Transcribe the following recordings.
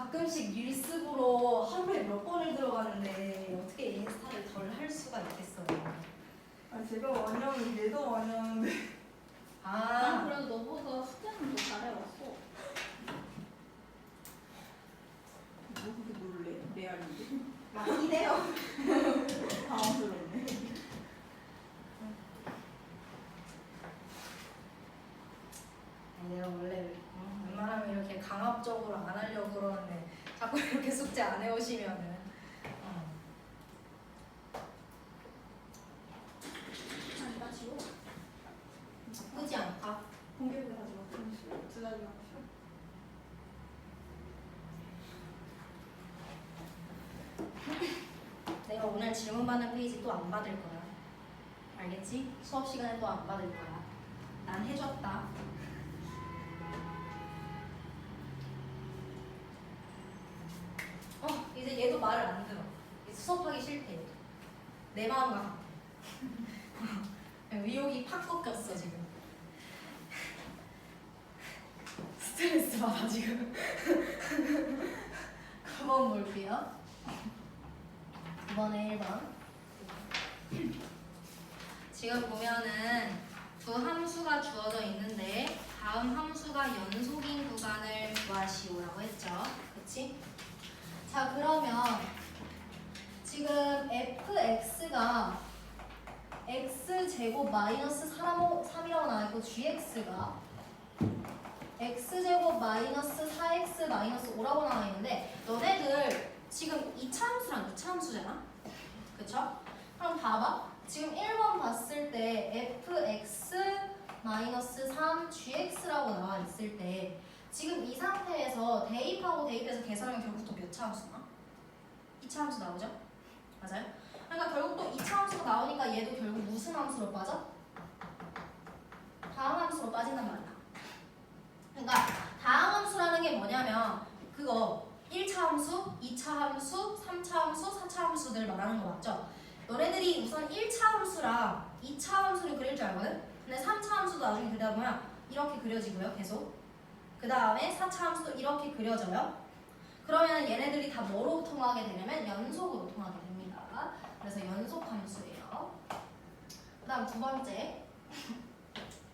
가끔씩 릴스보러 하루에 몇 번을 들어가는데 어떻게 인스타를 덜 할 수가 있겠어요? 아 제가 원형은 얘도 원형인데 난 아, 그래도 너보다 숙제는 더 잘해왔어. 뭐 그렇게 놀래? 레알인데? 이래요. 당황스럽네. 내가 원래 웬만하면 이렇게 강압적으로 안 하려고 그러는데 자꾸 이렇게 숙제 안 해오시면은 아니다 지워. 나쁘지 않다. 공개부에 가지고 두달이랑 내가 오늘 질문 받는 페이지 또 안 받을 거야. 알겠지? 수업 시간에 또 안 받을 거야. 난 해줬다. 이제 얘도 말을 안 들어. 이제 수업하기 싫대. 얘도. 내 마음과 같아. 의욕이 팍 꺾였어 지금. 스트레스 받아 지금. 9번 볼게요. 2번에 1번. 지금 보면은 두 함수가 주어져 있는데 다음 함수가 연속인 구간을 구하시오라고 했죠. 그치? 자 그러면 지금 fx가 x제곱 마이너스 3이라고 나와있고 gx가 x제곱 마이너스 4x 마이너스 5라고 나와있는데 너네들 지금 2차 함수랑 2차 함수잖아? 그쵸? 그럼 봐봐. 지금 1번 봤을 때 fx 마이너스 3 gx라고 나와 있을 때 지금 이 상태에서 대입하고 대입해서 계산하면 결국 또 몇 차 함수나? 2차 함수 나오죠? 맞아요? 그러니까 결국 또 2차 함수가 나오니까 얘도 결국 무슨 함수로 빠져? 다항 함수로 빠진단 말이야. 그러니까 다항 함수라는 게 뭐냐면 그거 1차 함수, 2차 함수, 3차 함수, 4차 함수들 말하는 거 맞죠? 너네들이 우선 1차 함수랑 2차 함수를 그릴 줄 알거든? 근데 3차 함수도 나중에 그리다 보면 이렇게 그려지고요, 계속. 그 다음에 4차 함수도 이렇게 그려져요. 그러면 얘네들이 다 뭐로 통하게 되냐면 연속으로 통하게 됩니다. 그래서 연속 함수예요. 그 다음 두 번째.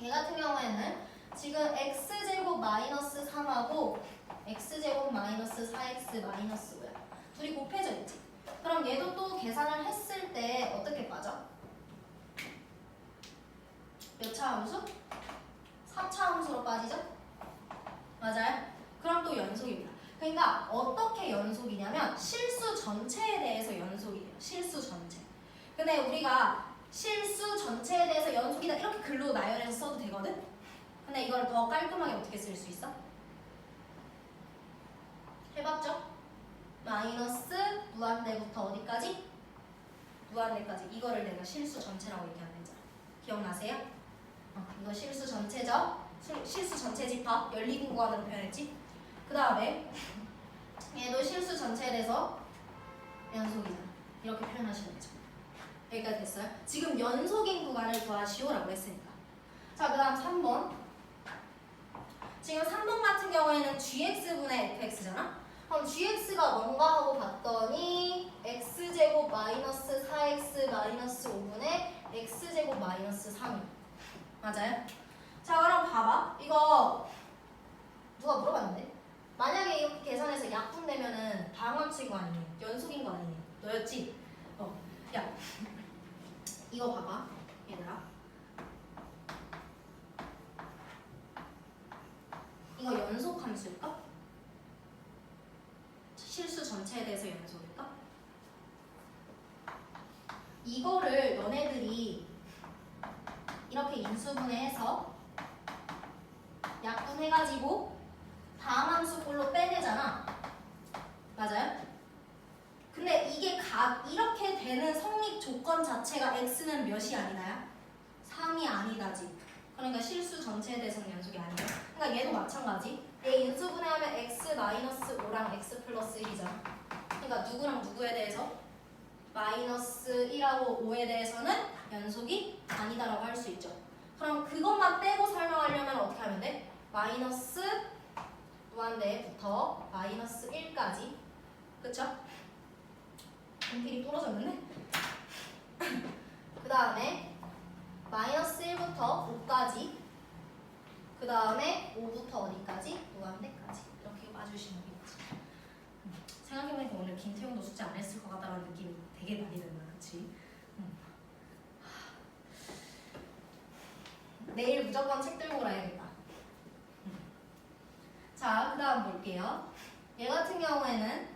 얘 같은 경우에는 지금 x제곱 마이너스 3하고 x제곱 마이너스 4x 마이너스 5야. 둘이 곱해져 있지. 그럼 얘도 또 계산을 했을 때 어떻게 빠져? 몇 차 함수? 4차 함수로 빠지죠? 맞아요? 그럼 또 연속입니다. 그러니까 어떻게 연속이냐면 실수 전체에 대해서 연속이에요. 실수 전체. 근데 우리가 실수 전체에 대해서 연속이다 이렇게 글로 나열해서 써도 되거든? 근데 이걸 더 깔끔하게 어떻게 쓸 수 있어? 해봤죠? 마이너스 무한대부터 어디까지? 무한대까지. 이거를 내가 실수 전체라고 얘기하는 거잖아. 기억나세요? 이거 실수 전체죠? 실수 전체 집합 열린 구간으로 표현했지? 그 다음에 얘도 실수 전체에 대해서 연속이잖아. 이렇게 표현하시는 거죠. 여기까지 됐어요? 지금 연속인 구간을 구하시오라고 했으니까. 자, 그 다음 3번. 지금 3번 같은 경우에는 gx분의 fx잖아? 그럼 gx가 뭔가 하고 봤더니 x제곱 마이너스 4x 마이너스 5분의 x제곱 마이너스 3이 맞아요? 자 그럼 봐봐. 이거 누가 물어봤는데? 만약에 이렇게 계산해서 약분되면은 다항함수인 거 아니니? 연속인 거 아니니? 너였지? 야 이거 봐봐 얘들아. 이거 연속 함수일까? 실수 전체에 대해서 연속일까? 이거를 너네들이 이렇게 인수분해해서 약분해가지고 다음 함수 꼴로 빼내잖아. 맞아요? 근데 이게 이렇게 되는 성립 조건 자체가 x는 몇이 아니다야? 3이 아니다지. 그러니까 실수 전체에 대해서는 연속이 아니야. 그러니까 얘도 마찬가지. 얘 인수분해하면 x-5랑 x 플러스 1이잖아. 그러니까 누구랑 누구에 대해서? 마이너스 1하고 5에 대해서는 연속이 아니다라고 할 수 있죠. 그럼 그것만 빼고 설명하려면 어떻게 하면 돼? 마이너스 무한대부터 마이너스 1까지. 그쵸? 분필이 부러졌는데? 그 다음에 마이너스 1부터 5까지. 그 다음에 5부터 어디까지? 무한대까지. 이렇게 봐주시면 되겠지. 생각해보니까 오늘 김태용도 숙제 안 했을 것 같다는 느낌이 되게 많이 든다. 그치? 내일 무조건 책 들고 가야겠다. 자, 그 다음 볼게요. 얘 같은 경우에는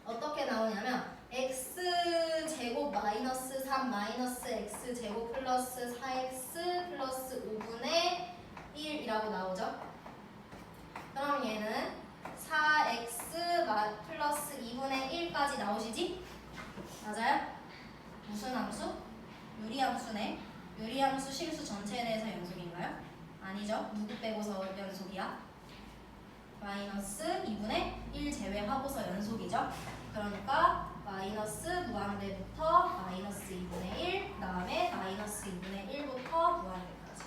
어떻게 나오냐면 x제곱 마이너스 3 마이너스 x제곱 플러스 4x 플러스 5분의 1이라고 나오죠. 그럼 얘는 4x 플러스 2분의 1까지 나오시지? 맞아요? 무슨 함수? 유리함수네. 유리함수 실수 전체에 대해서 연속인가요? 아니죠. 누구 빼고서 연속이야? 마이너스 2분의 1 제외하고서 연속이죠. 그러니까 마이너스 무한대부터 마이너스 2분의 1, 그 다음에 마이너스 2분의 1부터 무한대까지.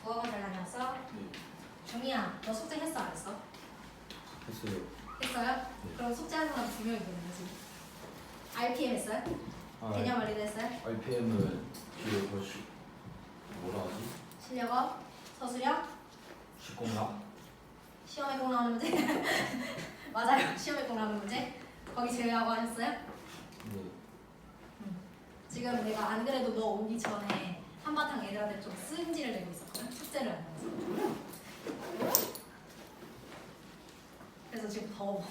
뭐가 잘 다녔어? 종이야, 너 숙제 했어 안 했어? 했어요. 했어요? 네. 그럼 숙제하는 사람 2명이 되는 거지. RPM 했어요? 개념 원리도 했어요? RPM은 뒤에 훨씬 뭐라 하지? 실력업, 서술형, 식공학? 시험에 꼭 나오는 문제. 맞아요, 시험에 꼭 나오는 문제. 거기 제외하고 하셨어요? 네. 지금 내가 안 그래도 너 오기 전에 한바탕 애들한테 좀 승질을 내고 있었거든. 숙제를 안 해서. 그래서 지금 더워.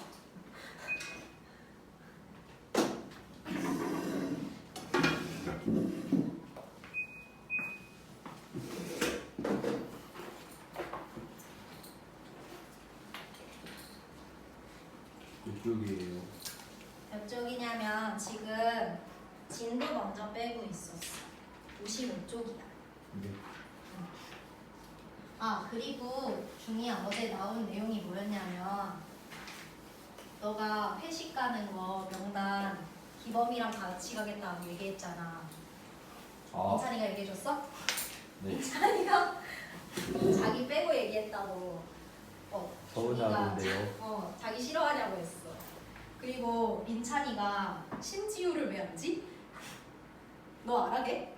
이쪽이에요. 몇 쪽이냐면 지금 진도 먼저 빼고 있었어. 55쪽이야. 네. 아, 그리고 중이야, 어제 나온 내용이 뭐였냐면 너가 회식 가는 거 명단 기범이랑 같이 가겠다고 얘기했잖아. 아, 민찬이가 얘기해줬어? 네. 민찬이가 자기 빼고 얘기했다고. 서운하던데요. 자기 싫어하냐고 했어. 그리고 민찬이가 신지우를 왜 알지? 너 알아 걔?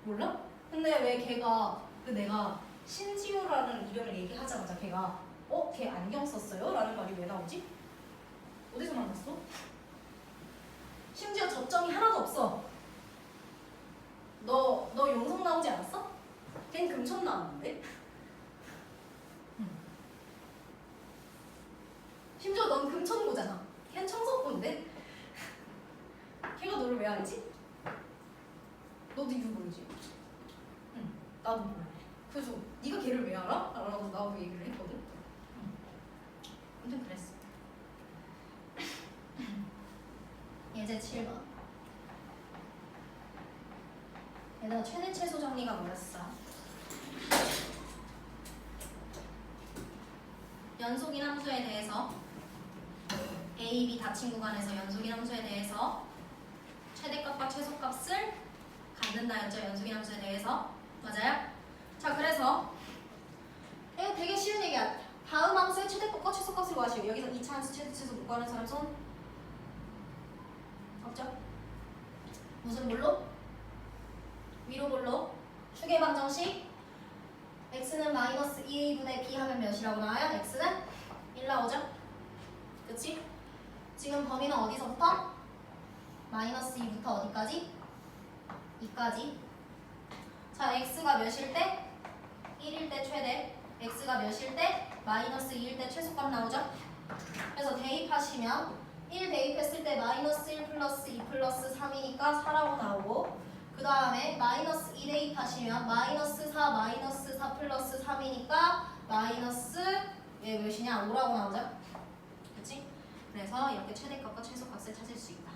몰라? 근데 왜 걔가 내가 신지우라는 이름을 얘기하자마자 걔가 걔 안경 썼어요? 라는 말이 왜 나오지? 어디서 만났어? 심지어 접점이 하나도 없어. 너 용성 나오지 않았어? 걘 금천 나왔는데? 심지어 넌 금천고잖아. 걔는 청석고인데? 걔가 너를 왜 알지? 너도 이유 모르지? 응, 나도 몰라. 그래서 네가 걔를 왜 알아? 라고 나도 얘기를 했거든. 아무튼 그랬어. 예제 7번. 얘들아, 최대 최소 정리가 뭐였어? 연속인 함수에 대해서 A, B 닫힌 구간에서 연속인 함수에 대해서 최대값과 최소값을 갖는다였죠. 연속인 함수에 대해서. 맞아요? 자, 그래서 이거 되게 쉬운 얘기야. 다음 함수의 최대값과 최소값을 구하시오. 여기서 2차 함수 최대 최소 못 구하는 사람 손? 없죠? 무슨 볼로? 위로 볼로? 추계 방정식 x는 마이너스 2a분의 b 하면 몇이라고 나와요? x는 1 나오죠? 그치? 지금 범위는 어디서부터? 마이너스 2부터 어디까지? 2까지. 자, x가 몇일 때? 1일 때 최대. x가 몇일 때? 마이너스 2일 때 최소값 나오죠? 그래서 대입하시면 1 대입했을 때 마이너스 1 플러스 2 플러스 3이니까 4라고 나오고, 그 다음에 마이너스 2 대입하시면 마이너스 4 마이너스 4 플러스 3이니까 마이너스 왜 몇이냐? 5라고 나오죠? 그치? 그래서 이렇게 최대값과 최소값을 찾을 수 있다.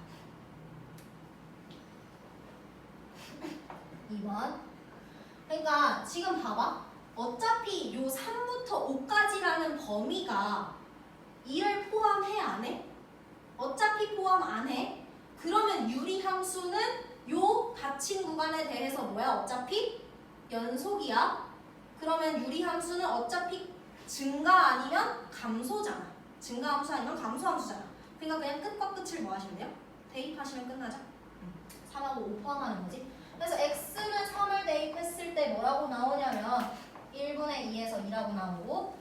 2번. 그러니까 지금 봐봐. 어차피 요 3부터 5까지라는 범위가 2를 포함해 안 해? 어차피 포함 안 해. 그러면 유리함수는 요 닫힌 구간에 대해서 뭐야? 어차피 연속이야. 그러면 유리함수는 어차피 증가 아니면 감소잖아. 증가 함수 아니면 감소 함수잖아. 그러니까 그냥 끝과 끝을 뭐 하시면 돼요? 대입하시면 끝나죠? 3하고 5 포함하는 거지. 그래서 x는 3을 대입했을 때 뭐라고 나오냐면 1분의 2에서 2라고 나오고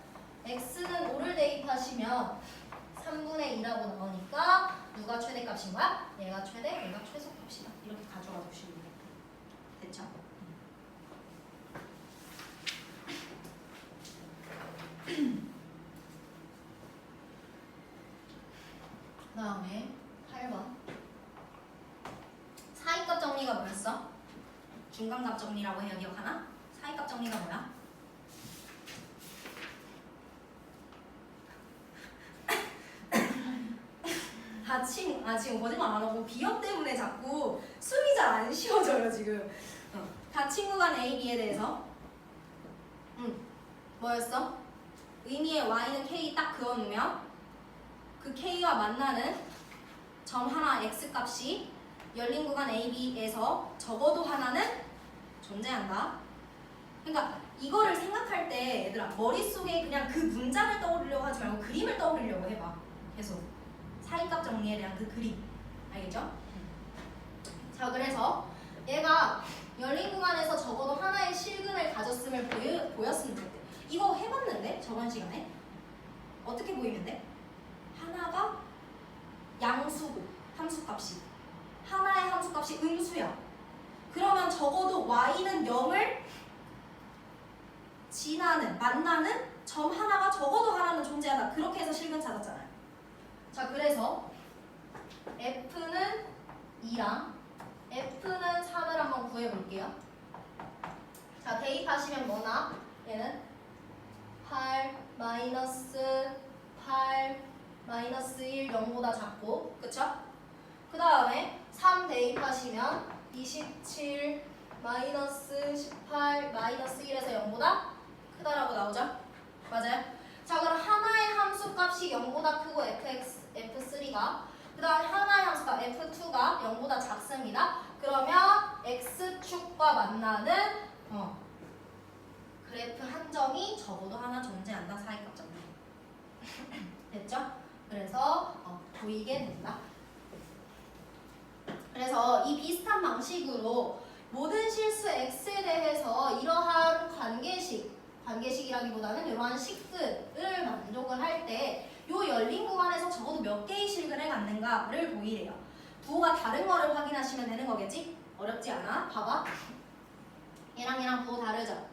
x는 5를 대입하시면 3분의 2라고 나오니까 누가 최대값인 거야? 얘가 최대, 얘가 최소값이다. 이렇게 가져가 주시면 돼요. 됐죠? 그 다음에 8번 사이값 정리가 뭐였어? 중간값 정리라고 해요. 기억하나? 사이값 정리가 뭐야? 지금 거짓말 안 하고 비염 때문에 자꾸 숨이 잘 안 쉬어져요 지금. 다 친구 간 A, B에 대해서 뭐였어? 의미의 Y는 K 딱 그어놓으면 그 K와 만나는 점 하나 X 값이 열린 구간 A, B에서 적어도 하나는 존재한다. 그러니까 이거를 생각할 때 얘들아 머릿속에 그냥 그 문장을 떠올리려고 하지 말고 그림을 떠올리려고 해봐. 계속 사이값 정리에 대한 그 그림 알겠죠? 자 그래서 얘가 열린 구간에서 적어도 하나의 실근을 가졌음을 보였으면 좋겠대. 이거 해봤는데 저번 시간에 어떻게 보이면 돼? 하나가 양수고 함수값이 하나의 함수값이 음수야. 그러면 적어도 y는 0을 지나는 만나는 점 하나가 적어도 하나는 존재하다. 그렇게 해서 실근 찾았잖아요. 자 그래서 f는 2랑 f는 3을 한번 구해볼게요. 자 대입하시면 뭐나 얘는 8 마이너스 8 마이너스 1 0보다 작고 그쵸? 그 다음에 3 대입하시면 27 마이너스 18 마이너스 1에서 0보다 크다라고 나오죠? 맞아요? 자 그럼 하나의 함수값이 0보다 크고 f3가 그 다음에 하나의 함수값 f2가 0보다 작습니다. 그러면 x축과 만나는 그래프 한 점이 적어도 하나 존재한다. 사이값 정리 됐죠? 그래서 보이게 된다. 그래서 이 비슷한 방식으로 모든 실수 x에 대해서 이러한 관계식이라기보다는 이러한 식들을 만족을 할 때 요 열린 구간에서 적어도 몇 개의 실근을 갖는가를 보이래요. 부호가 다른 거를 확인하시면 되는 거겠지? 어렵지 않아? 봐봐. 얘랑 부호 다르죠?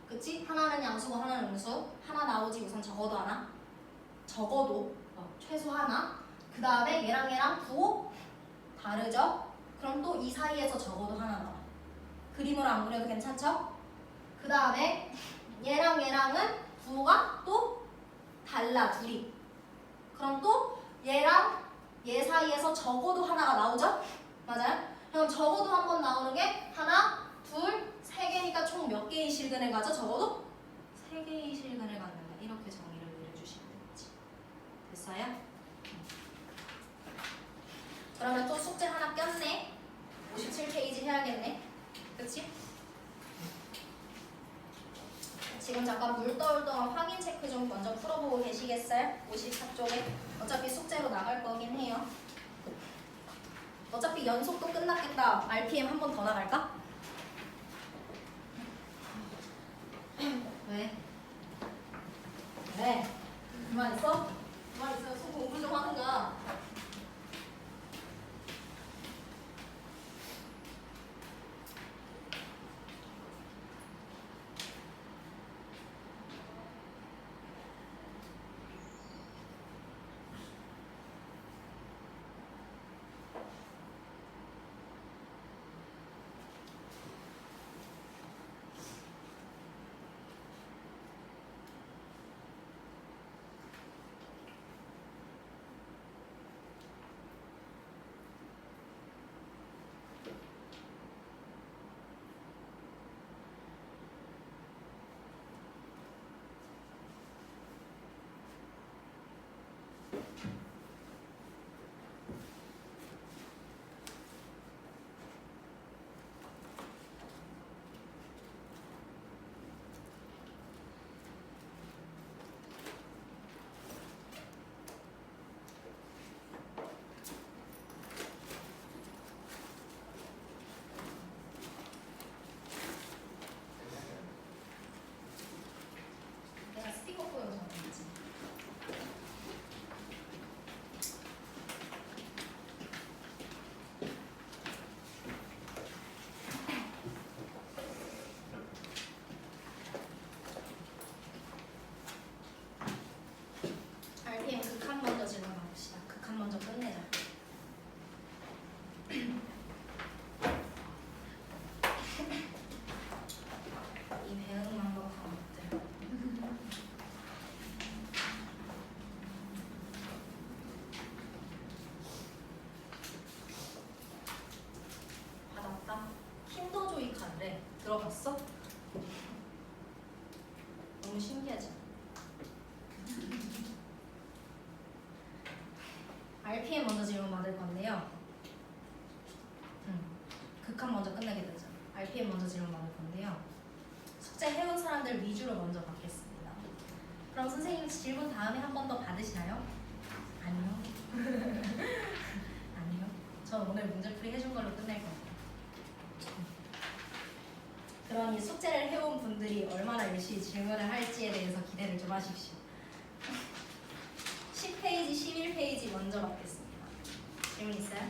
그치? 하나는 양수고 하나는 음수. 하나 나오지 우선 적어도 하나. 적어도 최소 하나. 그 다음에 얘랑 부호 다르죠? 그럼 또 이 사이에서 적어도 하나 나와. 그림으로 안 그려도 괜찮죠? 그 다음에 얘랑은 부호가 또 달라 둘이. 그럼 또 얘랑 얘 사이에서 적어도 하나가 나오죠? 맞아요? 그럼 적어도 한 번 나오는 게 하나, 둘, 세 개니까 총 몇 개의 실근을 가져? 적어도 세 개의 실근을 갖는다. 이렇게 정의를 내려주시면 되겠지. 됐어요? 그러면 또 숙제 하나 꼈네. 57페이지 해야겠네. 그치? 지금 잠깐 물 떠올 동안 확인 체크 좀 먼저 풀어보고 계시겠어요? 54쪽에 어차피 숙제로 나갈 거긴 해요. 어차피 연속도 끝났겠다. RPM 한 번 더 나갈까? 왜? 왜? 그만 있어? 그만 있어요. 속 공부 좀 하든가. RPM 먼저 질문 받을 건데요. 극한 먼저 끝내게 되죠. RPM 먼저 질문 받을 건데요. 숙제 해온 사람들 위주로 먼저 받겠습니다. 그럼 선생님 질문 다음에 한 번 더 받으시나요? 아니요. 아니요. 저 오늘 문제풀이 해준 걸로 끝낼 겁니다. 그러니 숙제를 해온 분들이 얼마나 열심히 질문을 할지에 대해서 기대를 좀 하십시오. 10페이지, 11페이지 먼저 받겠습니다. 질문 있어요?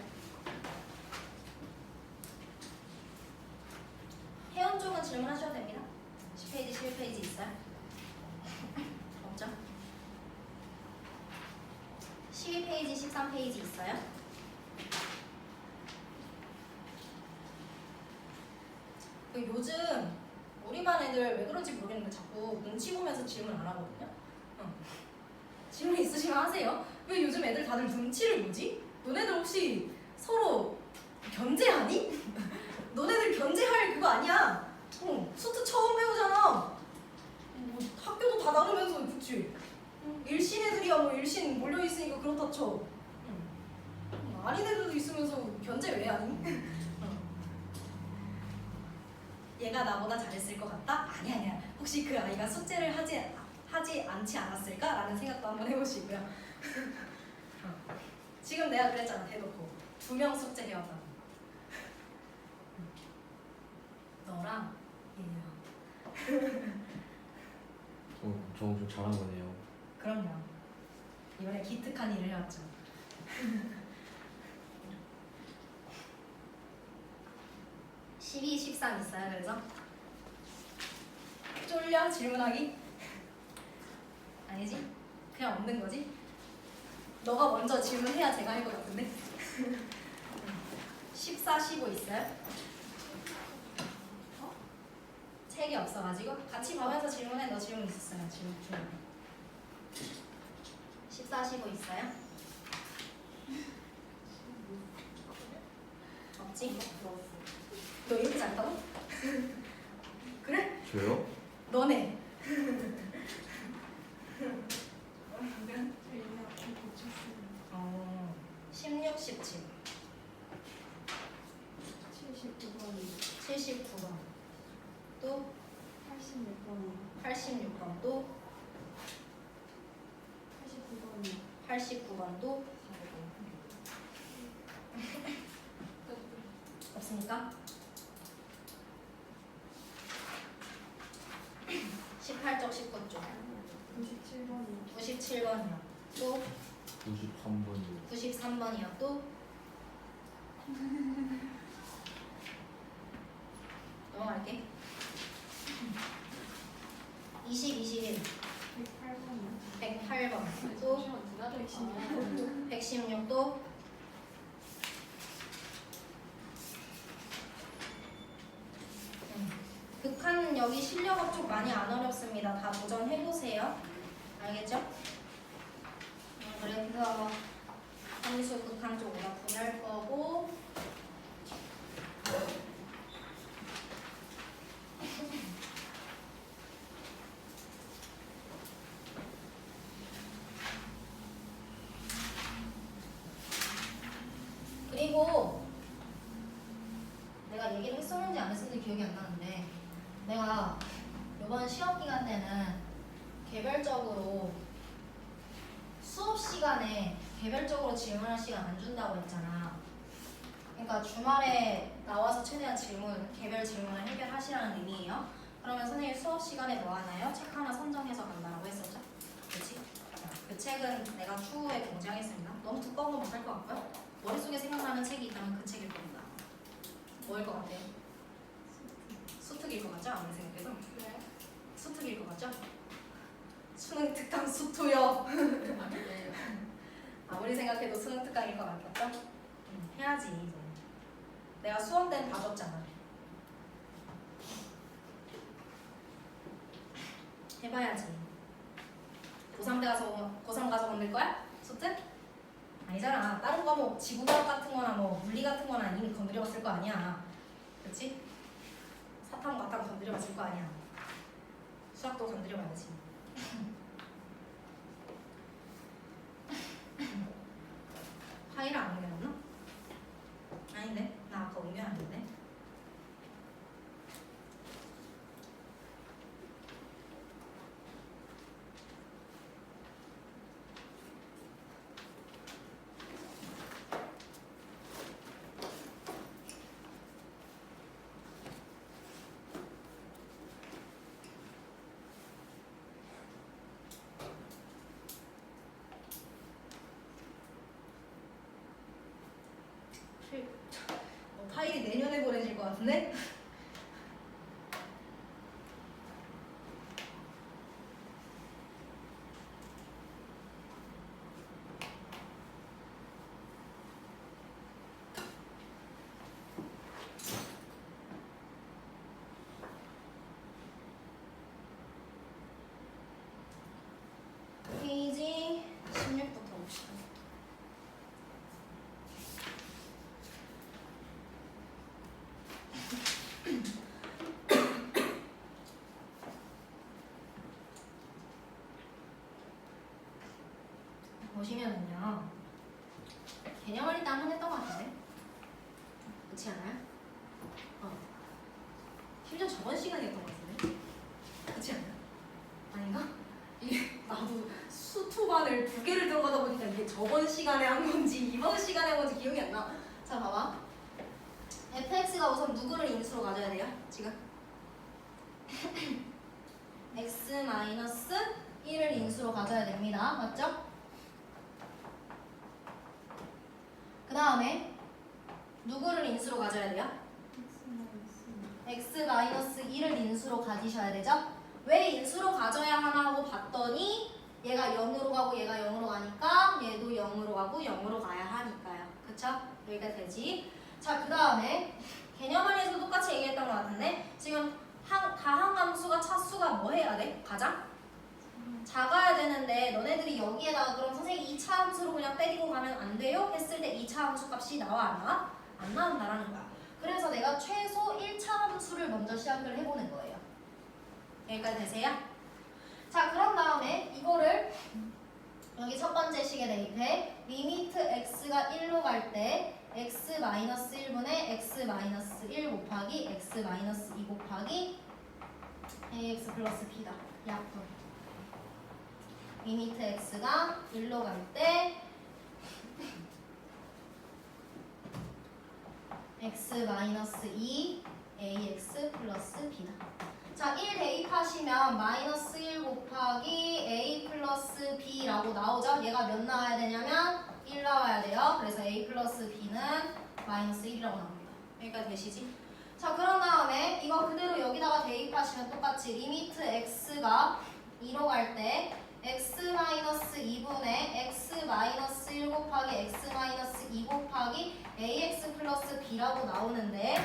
해온 쪽은 질문하셔도 됩니다. 10페이지, 11페이지 있어요? 없죠? 12페이지, 13페이지 있어요? 요즘 우리 반 애들 왜 그런지 모르겠는데 자꾸 눈치 보면서 질문 안 하거든요? 질문 있으시면 하세요. 왜 요즘 애들 다들 눈치를 보지? 너네들 혹시 서로 견제하니? 너네들 견제할 그거 아니야. 수트 처음 배우잖아. 뭐 학교도 다 다르면서 그치? 일신 애들이야 뭐 일신 몰려있으니까 그렇다 쳐. 아닌 애들도 있으면서 견제 왜 하니? 얘가 나보다 잘했을 것 같다? 아니야. 혹시 그 아이가 숙제를 하지 않지 않았을까? 라는 생각도 한번 해보시고요. 지금 내가 그랬잖아, 대놓고 2명 숙제 해왔다고. 너랑 얘랑. 저 엄청 잘한 거네요. 그럼요. 이번에 기특한 일을 해왔죠. 12, 13 있어요. 그래서 쫄려 질문하기? 아니지? 그냥 없는 거지? 너가 먼저 질문해야 제가 할 것 같은데? 14, 15 있어요? 책이 없어가지고 같이 보면서 질문해. 너 질문 있었어요. 질문. 14, 15 있어요? 없지? 너 이렇게 잘한다고? 그래? 저요? 너네. 16, 17 79번이 79번 또 86번이 86번 또 89번이 89번 또 없습니까? 18쪽 19쪽 97번이 97번이요 또 93번이요. 93번이요 또 넘어갈게 20, 21 108번이 108번 또 116 또 극한 여기 실력업 쪽 많이 안 어렵습니다. 다 도전해보세요. 알겠죠? 그래서 함수 극한 쪽으로 분할 거고 그리고 내가 얘기를 했었는지 안 했었는지 기억이 안 나는데 내가 이번 시험 기간 때는 개별적으로 수업 시간에 개별적으로 질문할 시간 안 준다고 했잖아. 그러니까 주말에 나와서 최대한 개별 질문을 해결하시라는 의미예요. 그러면 선생님 수업 시간에 뭐 하나요? 책 하나 선정해서 간다라고 했었죠? 그치? 그 책은 내가 추후에 공지하겠습니다. 너무 두꺼운 거 못할 것 같고요. 머릿속에 생각나는 책이 있다면 그 책일 겁니다. 뭐일 것 같아요? 수특일 것 같죠? 아무리 생각해도 수특일 것 같죠? 수능 특강 수투요. 아무리 생각해도 수능 특강일 것 같겠죠? 해야지 이제. 내가 수험 때는 봐줬잖아. 해봐야지. 고3 가서 건들 거야? 수특? 아니잖아. 다른 과목 지구과학 같은 거나 뭐 물리 같은 거나 이미 건드려봤을 거 아니야. 그렇지? 사탐 과탐 건드려봤을 거 아니야. 수학도 건드려봐야지. 파일이 내년에 보내질 것 같은데? 페이지 16부터 봅시다. 보시면은요, 개념을 일단 한번 했던 것 같은데, 그렇지 않아요? 심지어 저번 시간이었던 것 같은데, 그렇지 않아요? 아닌가? 이게 나도 수투반을 2개를 들어가다 보니까 이게 저번 시간에 한 건지 이번 시간에 한 건지 기억이 안 나. 자, 봐봐. fx가 우선 누구를 인수로 가져야 돼요? 지금 x-1을 인수로 가져야 됩니다. 맞죠? 그 다음에 누구를 인수로 가져야 돼요? x-1을 인수로 가지셔야 되죠? 왜 인수로 가져야 하나 하고 봤더니 얘가 0으로 가고 얘가 0으로 가니까 얘도 0으로 가고 0으로 가야 하니까요. 그쵸? 여기까지 되지? 자, 그 다음에 개념안에서 똑같이 얘기했던 것 같은데 지금 다항함수가 차수가 뭐 해야 돼? 가장? 작아야 되는데 너네들이 여기에다가 그럼 선생님이 2차 함수로 그냥 때리고 가면 안 돼요? 했을 때 2차 함수 값이 나와 안 나와? 안 나온다라는 거야. 그래서 내가 최소 1차 함수를 먼저 시작을 해보는 거예요. 여기까지 되세요? 자, 그런 다음에 이거를 여기 첫 번째 식에 대입해. 리미트 x가 1로 갈 때 x-1분의 x-1 곱하기 x-2 곱하기 ax 플러스 b다. 약분. 리미트 x가 1로 갈 때 x-2 ax 플러스 b다. 자, 1 대입하시면 마이너스 1 곱하기 a 플러스 b라고 나오죠? 얘가 몇 나와야 되냐면 1 나와야 돼요. 그래서 a 플러스 b는 마이너스 1이라고 나옵니다. 여기까지 되시지? 자, 그런 다음에 이거 그대로 여기다가 대입하시면 똑같이 리미트 x가 2로 갈 때 x-2분의 x-1 곱하기 x-2 곱하기 ax 플러스 b라고 나오는데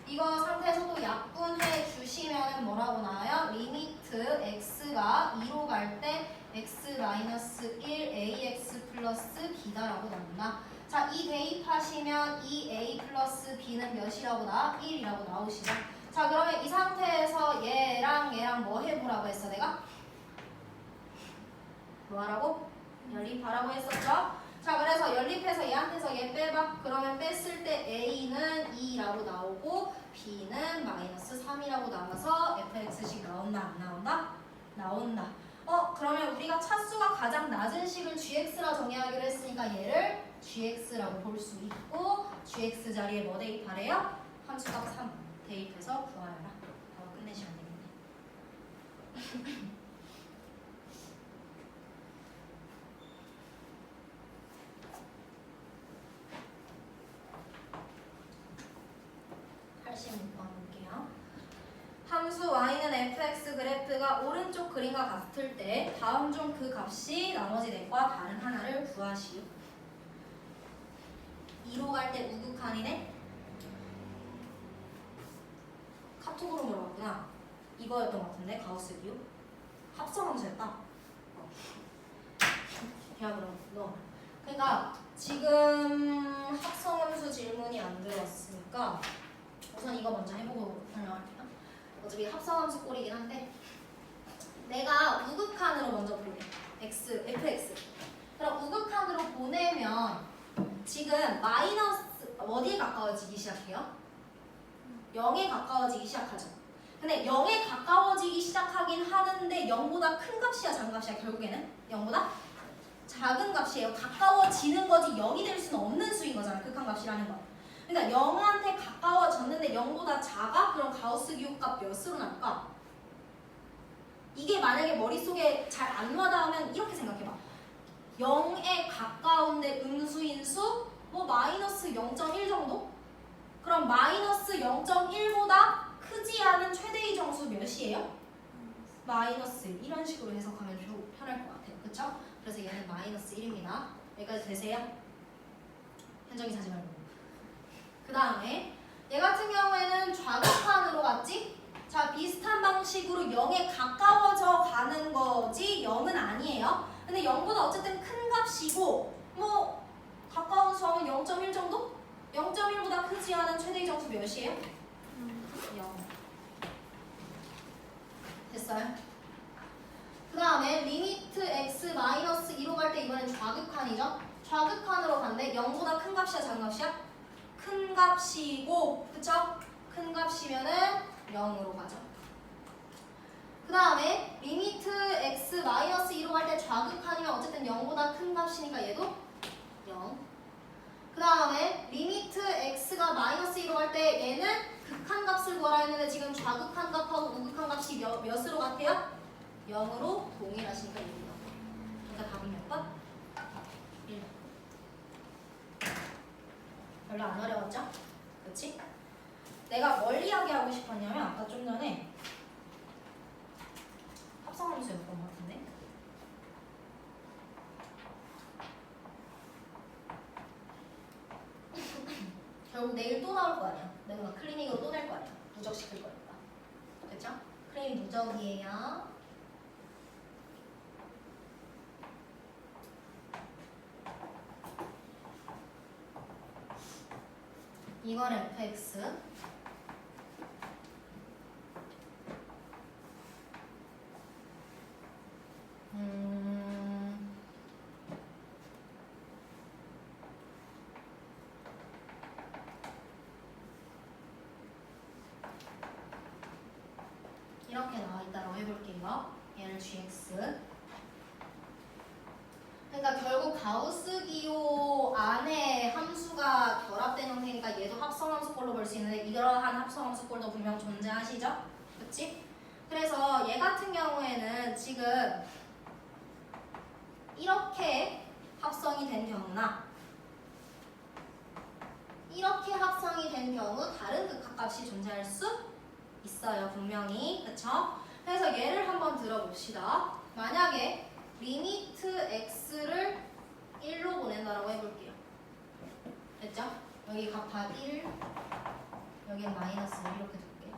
이거 상태에서 또 약분해 주시면 뭐라고 나와요? 리미트 x가 2로 갈 때 x-1 ax 플러스 b다라고 나온다. 자, 이 대입하시면 이 a 플러스 b는 몇이라고 나와? 1이라고 나오시죠. 자, 그러면 이 상태에서 얘랑 뭐 해보라고 했어 내가? 뭐 하라고? 연립하라고 했었죠? 자, 그래서 연립해서 얘한테서 얘 빼봐. 그러면 뺐을 때 a는 2라고 나오고 b는 마이너스 3이라고 나와서 fx식 나온다 안 나온다? 나온다. 그러면 우리가 차수가 가장 낮은 식을 gx라 정의하기로 했으니까 얘를 gx라고 볼 수 있고 gx 자리에 뭐 대입하래요? 함수값 3 대입해서 구하여라. 끝내시면 되겠네. 볼게요. 함수 y는 fx 그래프가 오른쪽 그림과 같을 때 다음 중 그 값이 나머지 넷과 다른 하나를 구하시오. 2로 갈 때 우극한이네? 카톡으로 물어봤구나. 이거였던 것 같은데 가우스 비율? 합성함수였다. 야, 그럼 너. 그러니까 지금 합성함수 질문이 안 들어왔으니까 우선 이거 먼저 해보고 설명할게요. 어차피 합성함수 꼴이긴 한데 내가 우극한으로 먼저 볼게. fx. 그럼 우극한으로 보내면 지금 마이너스 어디에 가까워지기 시작해요? 0에 가까워지기 시작하죠. 근데 0에 가까워지기 시작하긴 하는데 0보다 큰 값이야 작은 값이야 결국에는? 0보다 작은 값이에요. 가까워지는 거지 0이 될 수는 없는 수인 거잖아. 극한값이라는 건. 그러니까 0한테 가까워졌는데 0보다 작아? 그럼 가우스 기호값 몇으로 날까? 이게 만약에 머릿속에 잘 안 와닿으면 이렇게 생각해봐. 0에 가까운데 음수인 수? 뭐 마이너스 0.1 정도? 그럼 마이너스 0.1보다 크지 않은 최대의 정수 몇이에요? 마이너스 1. 이런 식으로 해석하면 좀 편할 것 같아요. 그쵸? 그래서 얘는 마이너스 1입니다. 여기까지 되세요? 현정이 사지 말고. 그 다음에 얘 같은 경우에는 좌극한으로 갔지? 자, 비슷한 방식으로 0에 가까워져 가는 거지 0은 아니에요. 근데 0보다 어쨌든 큰 값이고 뭐 가까운 수하면 0.1 정도? 0.1보다 크지 않은 최대의 정수 몇이에요? 0. 됐어요? 그 다음에 리미트 x 마이너스 2로 갈 때 이번엔 좌극한이죠? 좌극한으로 간대 0보다 큰 값이야 작은 값이야? 큰 값이고 그쵸? 큰 값이면은 0으로 가죠. 그 다음에 리미트 x 마이너스 2로 갈 때 좌극한이면 어쨌든 0보다 큰 값이니까 얘도 0. 그 다음에 리미트 x가 마이너스 2로 갈 때 얘는 극한 값을 구하라 했는데 지금 좌극한 값하고 우극한 값이 몇으로 같아요? 0으로 동일하시니까 1이요. 그러니까 답은 몇 번? 1. 별로 안 어려웠죠? 그치? 내가 뭘 이야기하고 싶었냐면 아까 좀 전에 합성함수였던 것 같은데 결국 내일 또 나올 거 아니야. 내가 클리닉으로 또 낼 거 아니야. 누적시킬 거니까. 그쵸? 클리닉 누적이에요. 이건 fx 이렇게 나와 있다고 해볼게요. 얘를 gx. 그러니까 결국 가우스 기호 안에 함수가 결합된 형태니까 얘도 합성함수꼴로 볼 수 있는데 이러한 합성함수꼴도 분명 존재하시죠? 그치? 그래서 얘 같은 경우에는 지금 이렇게 합성이 된 경우나 이렇게 합성이 된 경우 다른 극합값이 존재할 수 있어요. 분명히. 그쵸? 그래서 얘를 한번 들어봅시다. 만약에 리미트 x를 1로 보낸다라고 해볼게요. 됐죠? 여기 각 다 1, 여기는 마이너스 1 이렇게 둘게.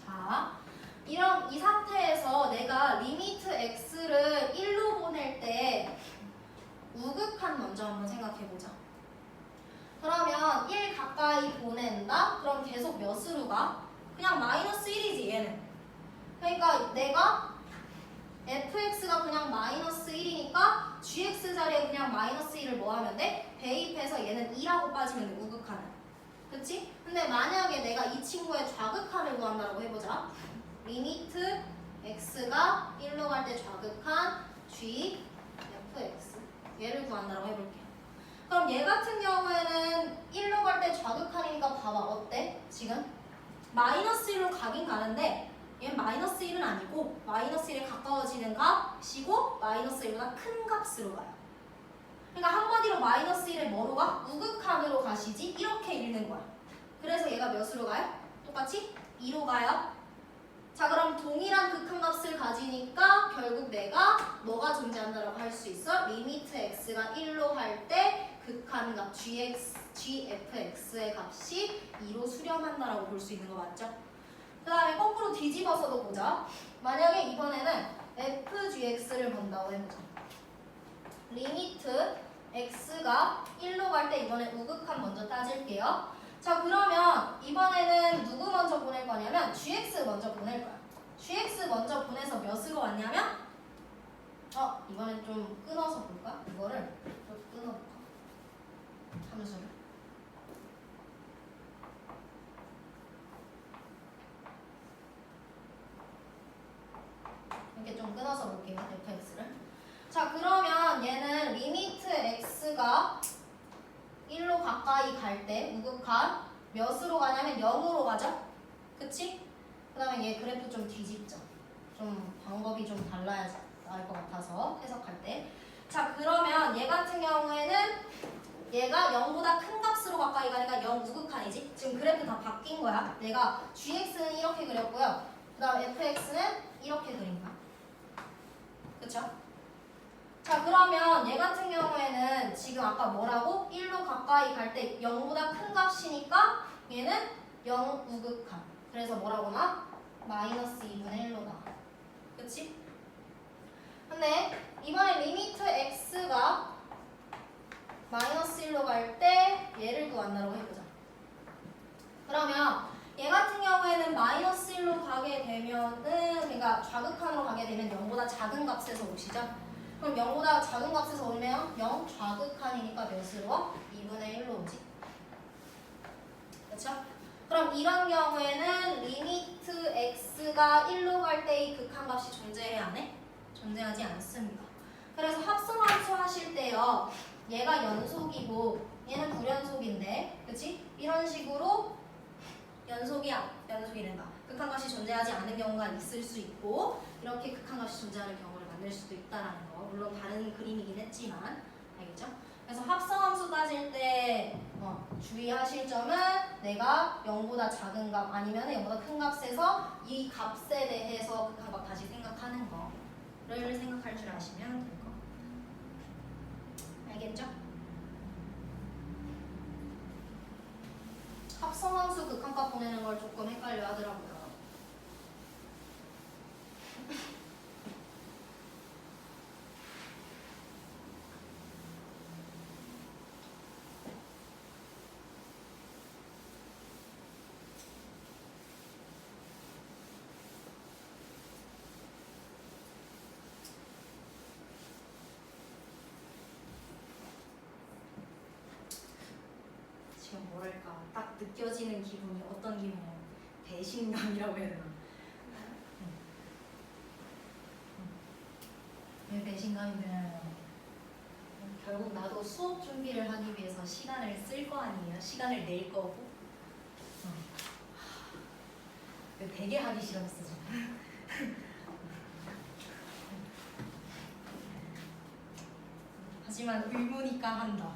자, 이 상태에서 내가 리미트 x를 1로 보낼 때 우극한 먼저 한번 생각해보자. 그러면 1 가까이 보낸다? 그럼 계속 몇으로 가? 그냥 마이너스 1이지 얘는. 그러니까 내가 fx가 그냥 마이너스 1이니까 gx 자리에 그냥 마이너스 1을 뭐 하면 돼? 대입해서 얘는 2라고 빠지면 돼, 우극한은. 그치? 근데 만약에 내가 이 친구의 좌극한을 구한다고 해보자. 리미트 x가 1로 갈 때 좌극한 g fx 얘를 구한다고 해볼게요. 그럼 얘 같은 경우에는 1로 갈 때 좌극한이니까 봐봐. 어때? 지금? 마이너스 1로 가긴 가는데 얘는 마이너스 1은 아니고 마이너스 1에 가까워지는 값이고 마이너스 1보다 큰 값으로 가요. 그러니까 한마디로 마이너스 1에 뭐로 가? 우극한으로 가시지? 이렇게 읽는 거야. 그래서 얘가 몇으로 가요? 똑같이 2로 가요. 자, 그럼 동일한 극한값을 가지니까 결국 내가 뭐가 존재한다라고 할 수 있어? 리미트 x가 1로 할 때 극한값 gfx의 값이 2로 수렴한다라고 볼 수 있는 거 맞죠? 그 다음에 거꾸로 뒤집어서도 보자. 만약에 이번에는 fgx를 본다고 해보자. 리미트 x가 1로 갈 때 이번에 우극한 먼저 따질게요. 자, 그러면 이번에는 누구 먼저 보낼 거냐면 gx 먼저 보낼 거야. gx 먼저 보내서 몇으로 왔냐면 이번엔 좀 끊어서 볼까? 이거를 좀 끊어볼까? 함수를 이렇게 좀 끊어서 볼게요. fx를. 자, 그러면 얘는 리미트 x가 1로 가까이 갈 때 우극한 몇으로 가냐면 0으로 가죠? 그치? 그 다음에 얘 그래프 좀 뒤집죠. 좀 방법이 좀 달라야 나을 것 같아서 해석할 때. 자 그러면 얘 같은 경우에는 얘가 0보다 큰 값으로 가까이 가니까 0 우극한이지. 지금 그래프 다 바뀐 거야. 내가 gx는 이렇게 그렸고요. 그 다음 fx는 이렇게 그린 거야. 그쵸? 자 그러면 얘 같은 경우에는 지금 아까 뭐라고? 1로 가까이 갈 때 0보다 큰 값이니까 얘는 0 우극한. 그래서 뭐라고 나? 마이너스 2분의 1로 나와. 그치? 근데 이번에 리미트 x가 마이너스 1로 갈 때 얘를 구한다고 해보자. 그러면 얘 같은 경우에는 마이너스 1로 가게 되면은 그러니까 좌극한으로 가게 되면 0보다 작은 값에서 오시죠. 그럼 0보다 작은 값에서 오면 0 좌극한이니까 몇으로 와? 2분의 1로 오지. 그렇죠? 그럼 이런 경우에는 리미트 x가 1로 갈 때의 극한값이 존재해야 하네? 존재하지 않습니다. 그래서 합성함수 하실 때요. 얘가 연속이고 얘는 불연속인데 그치? 이런 식으로 연속이란다. 극한값이 존재하지 않은 경우가 있을 수 있고 이렇게 극한값이 존재하는 경우를 만들 수도 있다라는 거. 물론 다른 그림이긴 했지만 알겠죠? 그래서 합성함수 따질 때 주의하실 점은 내가 0보다 작은 값 아니면 0보다 큰 값에서 이 값에 대해서 극한값 다시 생각하는 거를 생각할 줄 아시면 될 거. 알겠죠? 합성함수 극한값 보내는 걸 조금 헷갈려 하더라고요. 지금 뭐랄까 딱 느껴지는 기분이 어떤 기분이야? 배신감이라고 해야 되나? 왜 배신감이 드나요? 결국 나도 수업 준비를 하기 위해서 시간을 쓸 거 아니에요? 시간을 낼 거고 되게 하기 싫었어 좀. 하지만 의무니까 한다.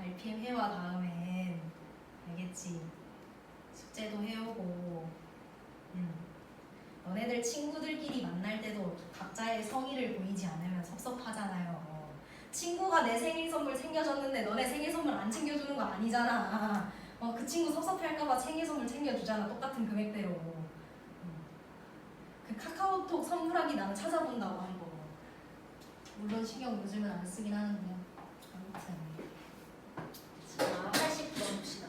RPM 회화 다음엔 알겠지? 숙제도 해오고 너네들 친구들끼리 만날 때도 각자의 성의를 보이지 않으면 섭섭하잖아요. 친구가 내 생일 선물 챙겨줬는데 너네 생일 선물 안 챙겨주는 거 아니잖아. 그 친구 섭섭할까봐 생일 선물 챙겨주잖아. 똑같은 금액대로. 그 카카오톡 선물하기 나는 찾아본다고 한 거. 물론 신경 요즘은 안 쓰긴 하는데 아무튼. 자, 80번 봅시다.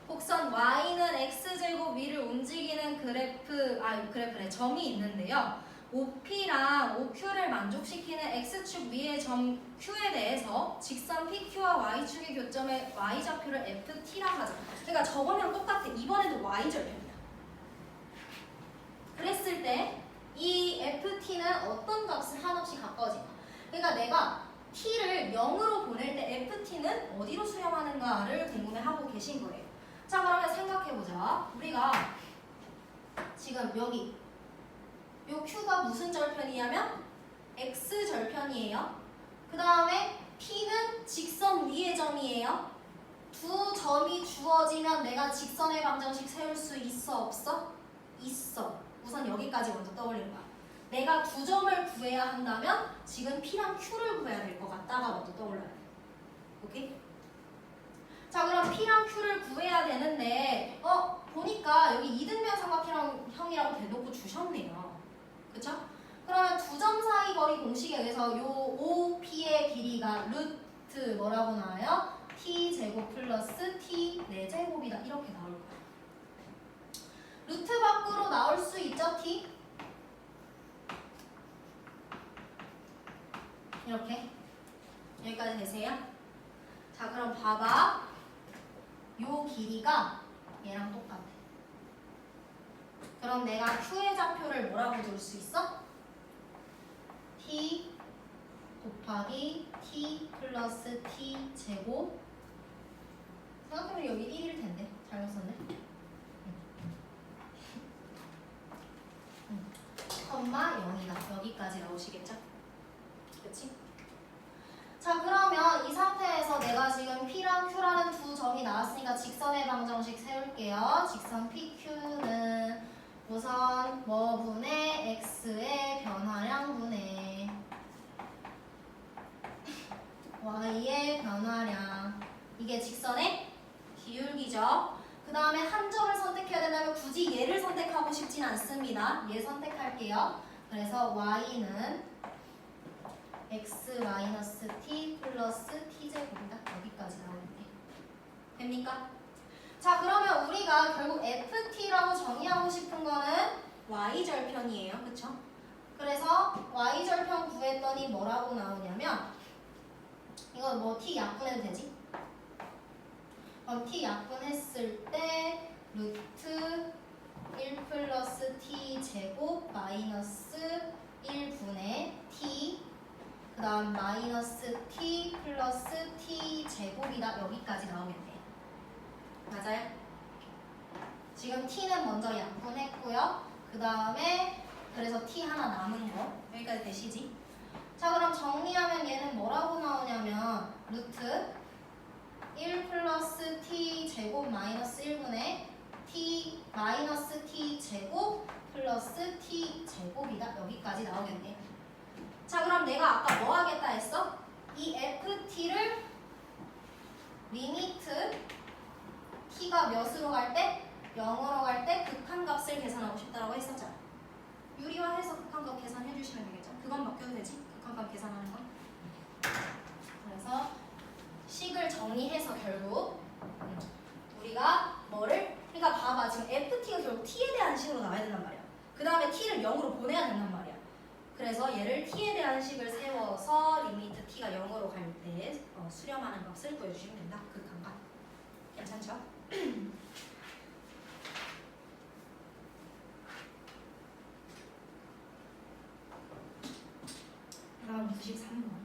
곡선 y는 x제곱 위를 움직이는 그래프래 점이 있는데요. OP랑 OQ를 만족시키는 x축 위의 점 Q에 대해서 직선 PQ와 y축의 교점의 y좌표를 FT라 하자. 그러니까 저번이랑 똑같아. 이번에도 y절편이야. 그랬을 때 이 FT는 어떤 값을 한없이 가까워진다. 그러니까 내가 t를 0으로 보낼 때 FT는 어디로 수렴하는가를 궁금해하고 계신 거예요. 자 그러면 생각해보자. 우리가 지금 여기 요 Q가 무슨 절편이냐면 X절편이에요. 그 다음에 P는 직선 위의 점이에요. 두 점이 주어지면 내가 직선의 방정식 세울 수 있어 없어? 있어. 우선 여기까지 먼저 떠올리는 거야. 내가 두 점을 구해야 한다면 지금 P랑 Q를 구해야 될 것 같다가 먼저 떠올라야 돼. 오케이? 자 그럼 P랑 Q를 구해야 되는데 보니까 여기 이등변 삼각형이라고 대놓고 주셨네요. 그쵸? 그러면 두 점 사이 거리 공식에 의해서 요 OP의 길이가 루트 뭐라고 나와요? T제곱 플러스 T 4제곱이다. 이렇게 나올 거야. 루트 밖으로 나올 수 있죠? T? 이렇게 여기까지 되세요? 자 그럼 봐봐. 요 길이가 얘랑 똑같아. 그럼 내가 Q의 좌표를 뭐라고 줄 수 있어? T 곱하기 T 플러스 T 제곱. 생각해보면 여기 1일 텐데 잘못 썼네. 컴마 0이다. 여기까지. 여기까지 나오시겠죠? 그치? 자 그러면 이 상태에서 내가 지금 P랑 Q라는 두 점이 나왔으니까 직선의 방정식 세울게요. 직선 PQ는 우선 뭐 분의 X의 변화량 분의 Y의 변화량, 이게 직선의 기울기죠. 그 다음에 한 점을 선택해야 된다면 굳이 얘를 선택하고 싶진 않습니다. 얘 선택할게요. 그래서 Y는 X-T 플러스 T제곱이다. 여기까지 나오는데 됩니까? 자 그러면 우리가 결국 FT라고 정의하고 싶은 거는 Y절편이에요. 그쵸? 그래서 Y절편 구했더니 뭐라고 나오냐면 이거 뭐 T 약분해도 되지? 그럼 T 약분했을 때 루트 1 플러스 T 제곱 마이너스 1분의 T 그 다음 마이너스 T 플러스 T 제곱이다. 여기까지 나오면 돼요. 맞아요? 지금 T는 먼저 약분했고요. 그 다음에 그래서 T 하나 남은 거 여기까지 되시지? 자 그럼 정리하면 얘는 뭐라고 나오냐면 루트 1 플러스 T 제곱 마이너스 1분의 T 마이너스 T 제곱 플러스 T 제곱이다. 여기까지 나오겠네요. 자 그럼 내가 아까 뭐 하겠다 했어? 이 FT를 리미트 T가 몇으로 갈 때? 0으로 갈 때 극한값을 계산하고 싶다라고 했었잖아. 유리화해서 극한값 계산해 주시면 되겠죠? 그건 맡겨도 되지? 극한값 계산하는 건. 그래서 식을 정리해서 결국 우리가 뭐를, 그러니까 봐봐 지금 FT가 결국 T에 대한 식으로 나와야 된단 말이야. 그 다음에 T를 0으로 보내야 된단 말이야. 그래서 얘를 T에 대한 식을 세워서 리미트 T가 0으로 갈 때 수렴하는 값을 구해주시면 된다. 극한값. 괜찮죠? 다음 93번.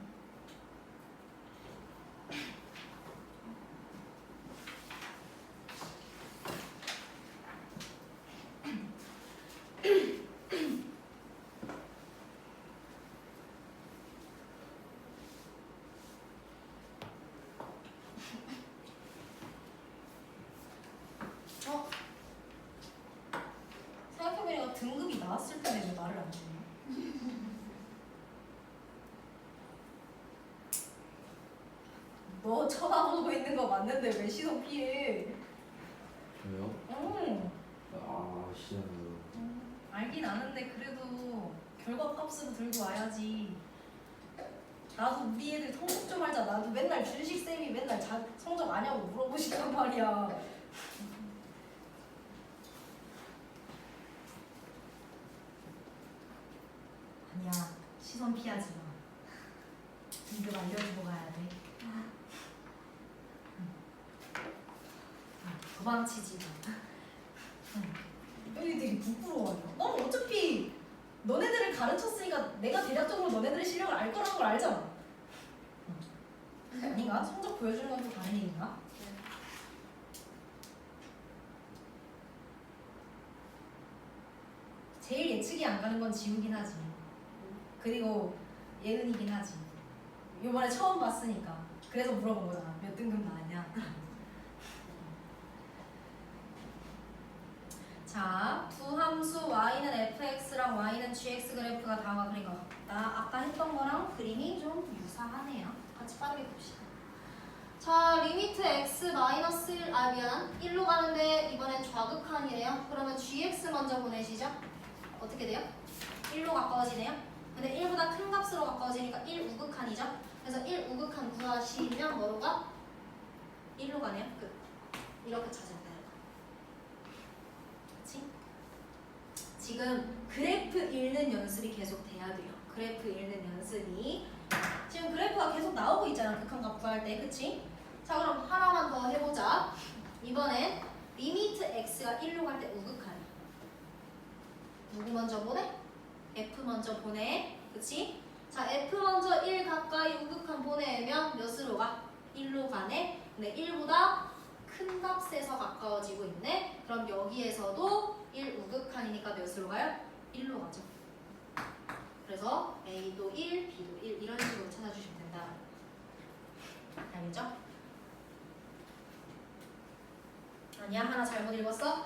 생각해보니까 등급이 나왔을 텐데 왜 말을 안 주냐? 너 쳐다보고 있는 거 맞는데 왜 시선 피해? 저요? 응. 아 싫어요. 알긴 아는데 그래도 결과값으로 들고 와야지. 나도 우리 애들 성적 좀 알자. 나도 맨날 준식 쌤이 맨날 성적 아냐고 물어보시단 말이야. 아니야, 시선 피하지 마. 등급 알려주고 가야 돼. 도망치지 마. 애들이 부끄러워요. 넌 어차피 너네들을 가르쳤으니까 내가 대략적으로 너네들의 실력을 알 거라는 걸 알잖아. 아닌가? 성적 보여주는 건 또 다른 얘기인가? 제일 예측이 안 가는 건 지우긴 하지. 그리고 예은이긴 하지. 이번에 처음 봤으니까. 그래서 물어본 거잖아. 몇 등급 나왔냐? 자, 두 함수 y는 fx랑 y는 gx 그래프가 다음과 그린 것 같다. 아까 했던 거랑 그림이 좀 유사하네요. 같이 빠르게 봅시다. 자, 리미트 x 마이너스 1, 미안. 1로 가는데 이번엔 좌극한이래요. 그러면 gx 먼저 보내시죠. 어떻게 돼요? 1로 가까워지네요. 근데 1보다 큰 값으로 가까워지니까 1 우극한이죠. 그래서 1 우극한 구하시면 뭐로 가? 1로 가네요. 끝. 이렇게 찾아야 돼요. 그치? 지금 그래프 읽는 연습이 계속 돼야 돼요. 그래프 읽는 연습이. 지금 그래프가 계속 나오고 있잖아. 극한값 구할 때. 그치? 자 그럼 하나만 더 해보자. 이번엔 리미트 x가 1로 갈 때 우극한이야. 누구 먼저 보내? F 먼저 보내. 그치? 자, F 먼저 1 가까이 우극한 보내면 몇으로 가? 1로 가네. 근데 1보다 큰 값에서 가까워지고 있네. 그럼 여기에서도 1 우극한이니까 몇으로 가요? 1로 가죠. 그래서 A도 1, B도 1 이런 식으로 찾아주시면 된다. 알겠죠? 아니야? 하나 잘못 읽었어?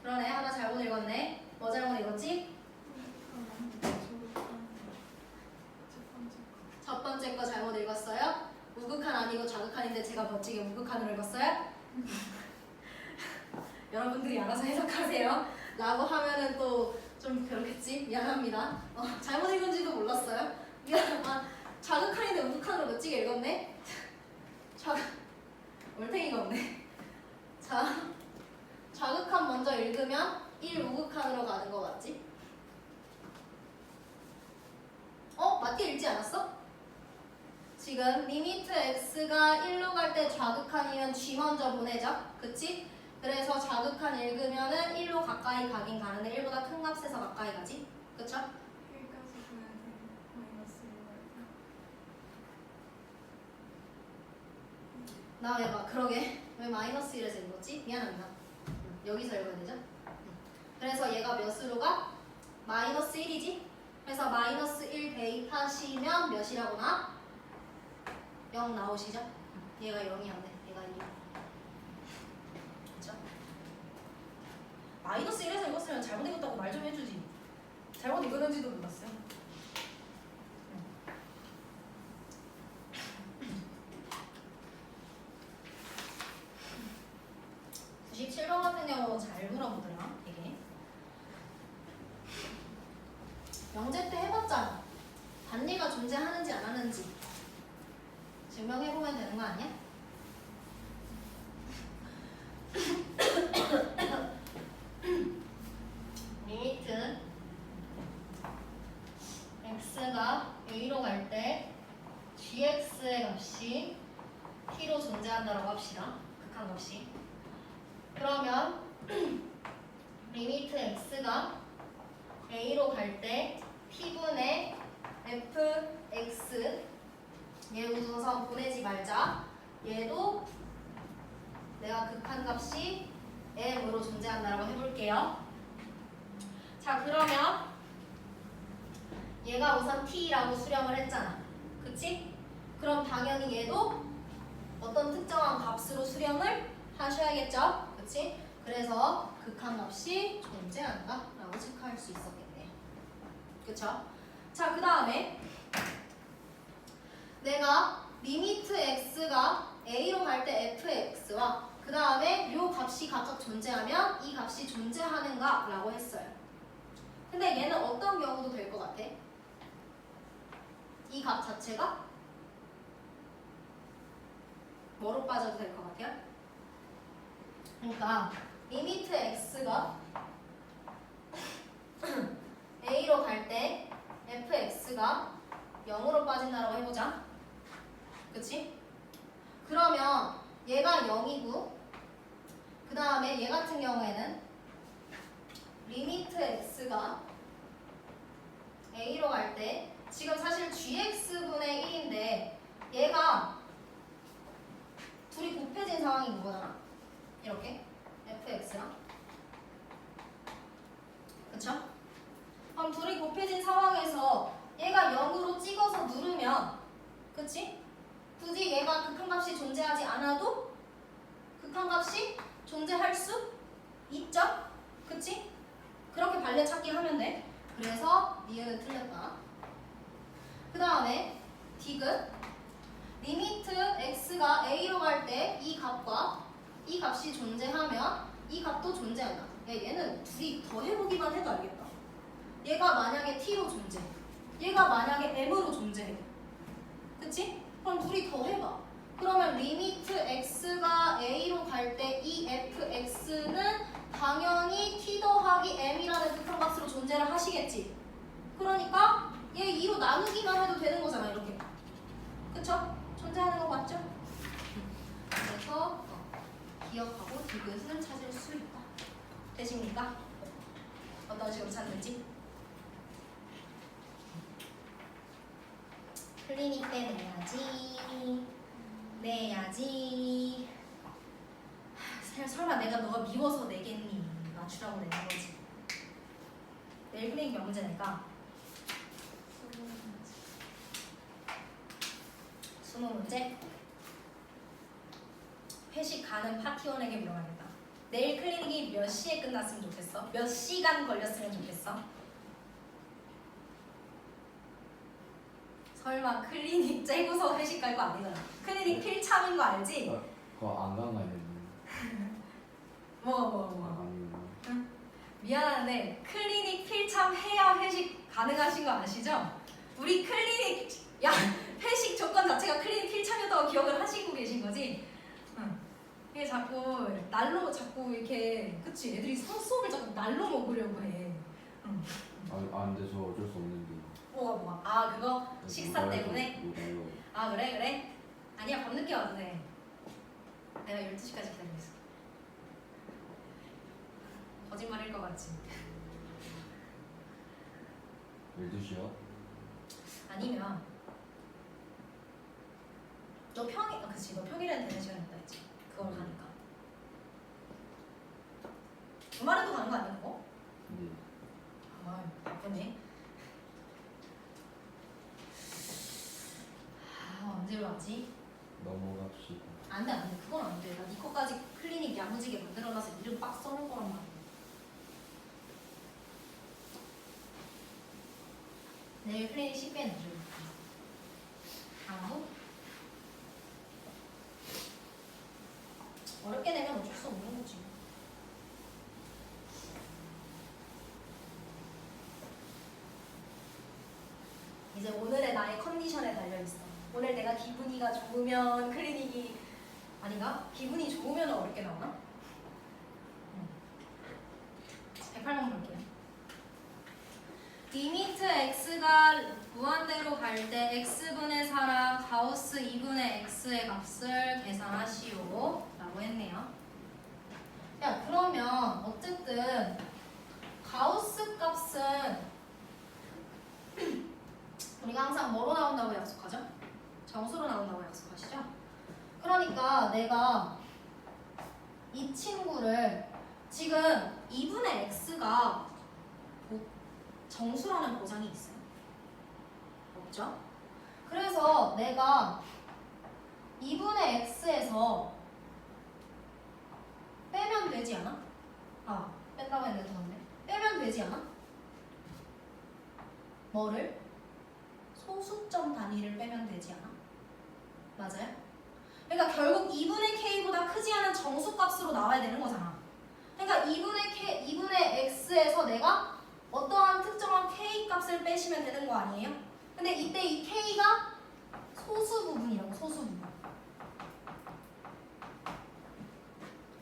그러네. 하나 잘못 읽었네. 뭐 잘못 읽었지? 첫 번째 거 잘못 읽었어요? 우극한 아니고 좌극한인데 제가 멋지게 우극한으로 읽었어요? 여러분들이 알아서 해석하세요. 라고 하면은 또 좀 그렇겠지? 미안합니다. 잘못 읽은지도 몰랐어요. 좌극한인데 우극한으로 멋지게 읽었네? 올탱이가 없네. 자, 좌극한 먼저 읽으면 1 우극한으로 가는 거 맞지? 맞게 읽지 않았어? 지금 리미트 x가 1로 갈 때 좌극한이면 g 먼저 보내죠? 그치? 그래서 좌극한 읽으면은 1로 가까이 가긴 가는데 1보다 큰 값에서 가까이 가지? 그쵸? 1까지 가야 돼. 마이너스 1을. 나 왜 그러게 왜 마이너스 1에서 읽었지? 미안합니다. 여기서 읽어야 되죠? 그래서 얘가 몇으로 가? 마이너스 1이지? 그래서 마이너스 1 대입하시면 몇이라고 나? 0 나오시죠? 얘가 0이었네. 얘가 2. 그쵸? 마이너스 1에서 읽었으면 잘못 읽었다고 말 좀 해주지. 잘못 읽었는지도 몰랐어요. 97번 같은 경우 잘 물어보더라. 되게. 영재 때 해봤잖아. 단리가 존재하는지 안 하는지 증명해보면 되는 거 아니야? 리미트 x가 a로 갈 때 gx의 값이 t로 존재한다고 합시다. 극한값이. 그러면 리미트 x가 a로 갈 때 t분의 fx 얘 우선 보내지 말자. 얘도 내가 극한값이 m으로 존재한다고 해볼게요. 자, 그러면 얘가 우선 t라고 수렴을 했잖아. 그치? 그럼 당연히 얘도 어떤 특정한 값으로 수렴을 하셔야겠죠? 그치? 그래서 극한값이 존재한다 라고 체크할 수 있었겠네요. 그쵸? 자, 그 다음에 내가 리미트 x가 a로 갈 때 fx와 그 다음에 요 값이 각각 존재하면 이 값이 존재하는가 라고 했어요. 근데 얘는 어떤 경우도 될 것 같아? 이 값 자체가 뭐로 빠져도 될 것 같아요? 그러니까 리미트 x가 a로 갈 때 fx가 0으로 빠진다라고 해보자. 그치? 그러면 얘가 0이고 그 다음에 얘 같은 경우에는 리미트 x가 a로 갈 때 지금 사실 gx분의 1인데 얘가 둘이 곱해진 상황인 거잖아. 이렇게 fx랑. 그쵸? 그럼 둘이 곱해진 상황에서 얘가 0으로 찍어서 누르면 그치? 굳이 얘가 극한값이 존재하지 않아도 극한값이 존재할 수 있죠? 그치? 그렇게 발레찾기 하면 돼. 그래서 니은은 틀렸다. 그 다음에 디귿 리미트 x가 a로 갈 때 이 값과 이 값이 존재하면 이 값도 존재한다. 얘는 둘이 더해보기만 해도 알겠다. 얘가 만약에 t로 존재해. 얘가 만약에 m으로 존재해. 그치? 그럼 둘이 더해봐. 그러면 리미트 x가 a로 갈 때 이 fx는 당연히 t 더하기 m이라는 극한값으로 존재를 하시겠지. 그러니까 얘 2로 나누기만 해도 되는 거잖아. 이렇게. 그쵸? 존재하는 거 맞죠? 그래서 기억하고 디귿을 찾을 수 있다. 되십니까? 어떤 식으로 찾는지? 클리닉 때 내야지. 설마 내가 너가 미워서 내겠니? 맞아. 맞추라고 내는 거지. 내일 클리닉 몇 문제 낼까? 20문제? 회식 가는 파티원에게 물어봐야겠다. 내일 클리닉이 몇 시에 끝났으면 좋겠어? 몇 시간 걸렸으면 좋겠어? 설마 클리닉 째고서 회식 갈 거 아니잖아. 클리닉 필참인 거 알지? 그거 안 가나요? 뭐. 아니요. 미안한데 클리닉 필참 해야 회식 가능하신 거 아시죠? 우리 클리닉 회식 조건 자체가 클리닉 필참이었다고 기억을 하시고 계신 거지? 응. 이게 자꾸 날로 자꾸 이렇게 그치 애들이 수업을 자꾸 날로 먹으려고 해. 응. 안 돼서 어쩔 수 없는데. 뭐가? 아 그거 식사 때문에? 놀아요. 아 그래? 아니야 밤늦게 와도 돼. 내가 12시까지 기다리고 있어. 거짓말일 것 같지? 12시요? 아니면 너 그치 너 평일에는 되는 시간 있다 했지? 그걸 가니까 주말에도 가는 거 아니야 그거? 네. 아 바쁘네. 언제로 하지? 넘어갑시다. 안돼 그건 안돼. 나 니코까지 클리닉 야무지게 만들어놔서 이름 빡 써놓을 거란 말이야. 내일 클리닉 10배 내줘. 아무? 어렵게 내면 어쩔 수 없는 거지. 이제 오늘의 나의 컨디션에 달려있어. 오늘 내가 기분이가 좋으면 클리닉이 아닌가? 기분이 좋으면 어렵게 나오나? 108번 볼게요. 리미트 x가 무한대로 갈 때 x분의 4랑 가우스 2분의 x의 값을 계산하시오 라고 했네요. 야 그러면 어쨌든 가우스 값은 우리가 항상 뭐로 나온다고 약속하죠? 정수로 나온다고 약속하시죠? 그러니까 내가 이 친구를 지금 2분의 x가 정수라는 보장이 있어요? 없죠? 그래서 내가 2분의 x에서 빼면 되지 않아? 아, 뺀다고 했는데 더웠네. 빼면 되지 않아? 뭐를? 소수점 단위를 빼면 되지 않아? 맞아요? 그러니까 결국 2분의 k보다 크지 않은 정수값으로 나와야 되는 거잖아. 그러니까 2분의 x에서 내가 어떠한 특정한 k 값을 빼시면 되는 거 아니에요? 근데 이때 이 k가 소수 부분이라고, 소수 부분.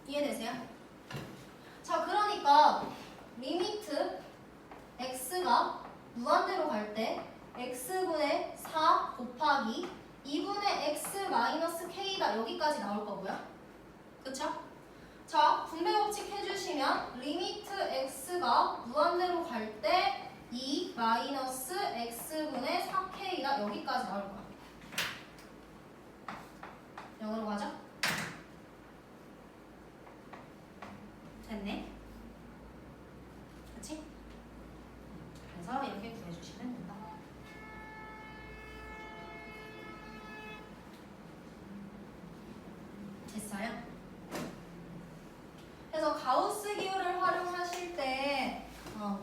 이해되세요? 자, 그러니까 리미트 x가 무한대로 갈 때 x분의 4 곱하기 2분의 x 마이너스 k가 여기까지 나올 거고요. 그쵸? 자, 분배 법칙 해주시면 리미트 x가 무한대로 갈 때 2 마이너스 x분의 4k가 여기까지 나올 거야. 영어로 가죠? 됐네? 그치? 그래서 이렇게 구해주시면 된다. 됐어요? 그래서 가우스 기호를 활용하실 때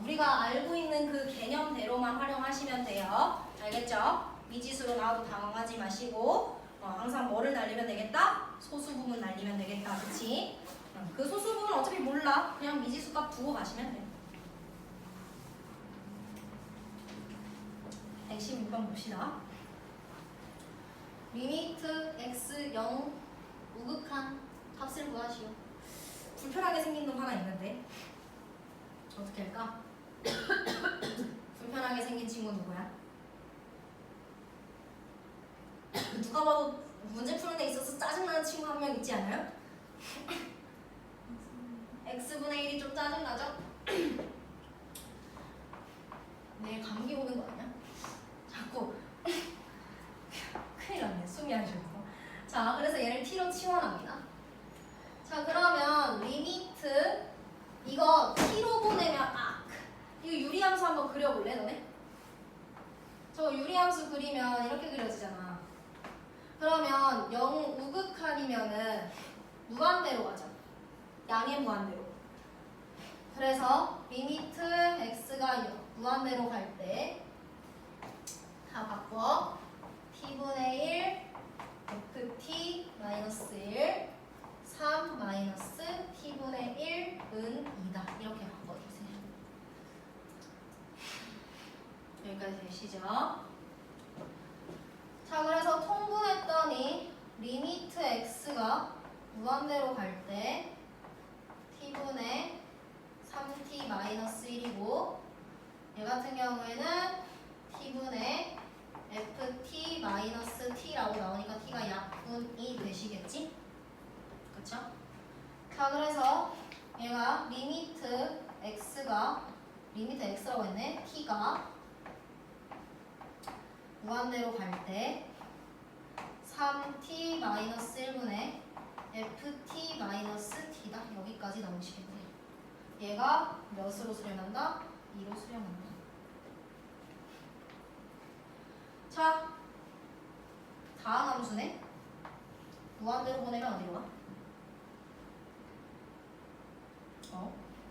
우리가 알고 있는 그 개념대로만 활용하시면 돼요. 알겠죠? 미지수로 나와도 당황하지 마시고 항상 뭐를 날리면 되겠다? 소수 부분 날리면 되겠다. 그치? 그 소수 부분 어차피 몰라. 그냥 미지수 값 두고 가시면 돼요. 116번 봅시다. 리미트 x 0 우극한 값을 구하시오. 불편하게 생긴 놈 하나 있는데 어떻게 할까? 불편하게 생긴 친구 누구야? 누가 봐도 문제 푸는 데 있어서 짜증나는 친구 한 명 있지 않아요? x분의 1이 좀 짜증나죠? 내일 감기 오는 거 아니야? 자꾸 큰일 났네. 숨이 안 쉬어서. 자, 그래서 얘를 t로 치환합니다. 자, 그러면 리미트 이거 t로 보내면 이거 유리함수 한번 그려볼래 너네? 저 유리함수 그리면 이렇게 그려지잖아. 그러면 0 우극한이면은 무한대로 가죠. 양의 무한대로. 그래서 리미트 x가 무한대로 갈 때 다 바꿔. t분의 1 ft 마이너스 1 3 마이너스 t분의 1은 2다. 이렇게 바꿔주세요. 여기까지 되시죠? 자, 그래서 통분했더니 리미트 x가 무한대로 갈 때 t분의 3t 마이너스 1이고 얘 같은 경우에는 t분의 ft 마이너스 t라고 나오니까 t가 약분이 되시겠지? 그쵸? 자, 그래서 얘가 리미트 x라고 했네. t가 무한대로 갈 때 3t 마이너스 1분의 ft 마이너스 t다. 여기까지 나오시겠네요. 얘가 몇으로 수렴한다? 2로 수렴한다. 자, 다음 함수네. 무한대로 보내면 어디로 가?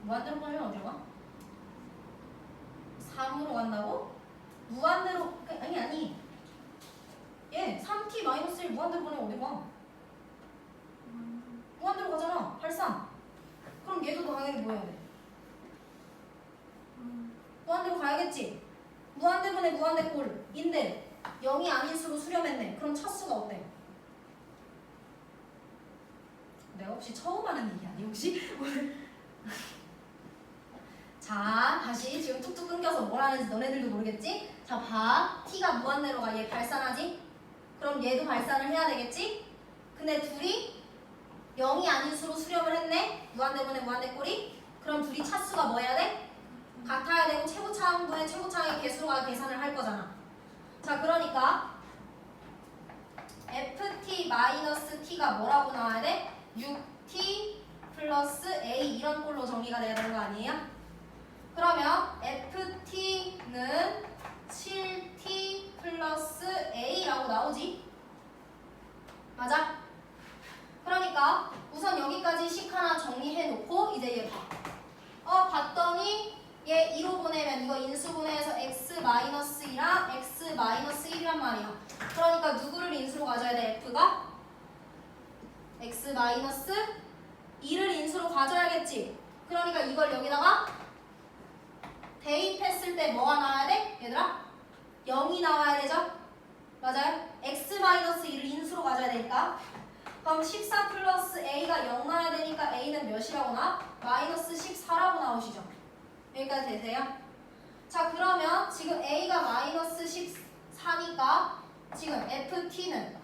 무한대로 보내면 어디로 가? 3으로 간다고? 무한대로 아니 얘 3t 마이너스 1 무한대로 보내면 어디 가? 무한대로 가잖아. 83. 그럼 얘도 당연히 뭐 해야 돼? 무한대로 가야겠지? 무한대분의 무한대꼴인데 0이 아닌 수로 수렴했네. 그럼 첫 수가 어때? 내가 혹시 처음 하는 얘기 아니 혹시? 자, 다시 지금 툭툭 끊겨서 뭘 하는지 너네들도 모르겠지? 자, 봐. t가 무한대로 가. 얘 발산하지? 그럼 얘도 발산을 해야 되겠지? 근데 둘이 0이 아닌 수로 수렴을 했네? 무한대분의 무한대꼴이? 그럼 둘이 차수가 뭐 해야 돼? 같아야 되고 최고차항분의 최고차항의 개수로가 계산을 할 거잖아. 자, 그러니까 ft-t가 뭐라고 나와야 돼? 6t 플러스 a 이런 꼴로 정리가 돼야 되는 거 아니에요? 그러면 ft는 7t 플러스 a라고 나오지? 맞아? 그러니까 우선 여기까지 식 하나 정리해 놓고 이제 얘 봐. 봤더니 얘 2로 보내면 이거 인수분해해서 x-2랑 x-1이란 말이야. 그러니까 누구를 인수로 가져야 돼? f가? x-2를 인수로 가져야겠지. 그러니까 이걸 여기다가 대입했을 때 뭐가 나와야 돼? 얘들아? 0이 나와야 되죠? 맞아요? x-1을 인수로 가져야 되니까. 그럼 14 플러스 a가 0 나와야 되니까 a는 몇이라고 나와? 마이너스 14라고 나오시죠? 여기까지 되세요? 자, 그러면 지금 a가 마이너스 14니까 지금 ft는